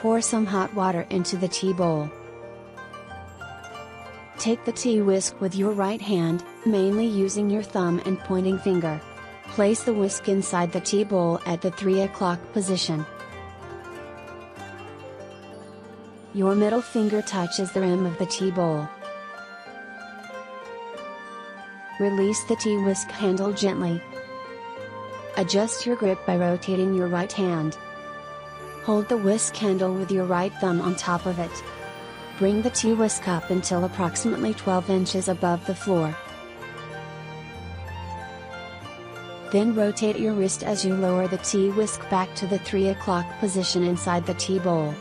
Pour some hot water into the tea bowl. Take the tea whisk with your right hand, mainly using your thumb and pointing finger. Place the whisk inside the tea bowl at the 3 o'clock position. Your middle finger touches the rim of the tea bowl. Release the tea whisk handle gently. Adjust your grip by rotating your right hand. Hold the whisk handle with your right thumb on top of it. Bring the tea whisk up until approximately 12 inches above the floor. Then rotate your wrist as you lower the tea whisk back to the 3 o'clock position inside the tea bowl.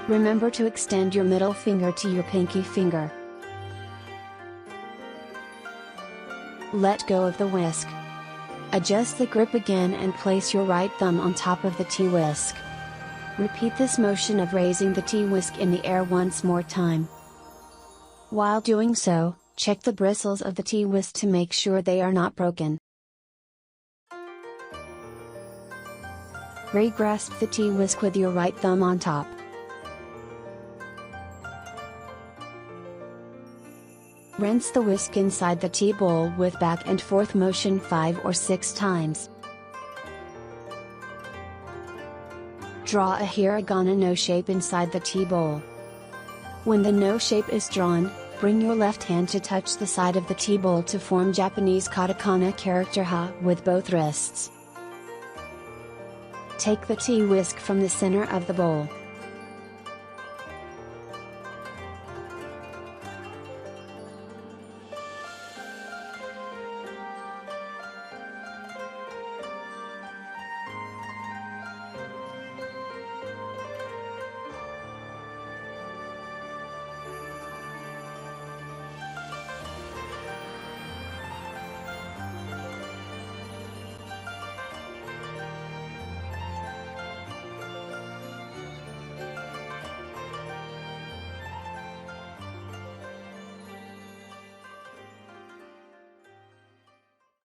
Remember to extend your middle finger to your pinky finger. Let go of the whisk. Adjust the grip again and place your right thumb on top of the tea whisk. Repeat this motion of raising the tea whisk in the air once more time. While doing so, check the bristles of the tea whisk to make sure they are not broken. Re-grasp the tea whisk with your right thumb on top. Rinse the whisk inside the tea bowl with back and forth motion 5 or 6 times. Draw a hiragana no shape inside the tea bowl. When the no shape is drawn, bring your left hand to touch the side of the tea bowl to form Japanese katakana character ha with both wrists. Take the tea whisk from the center of the bowl.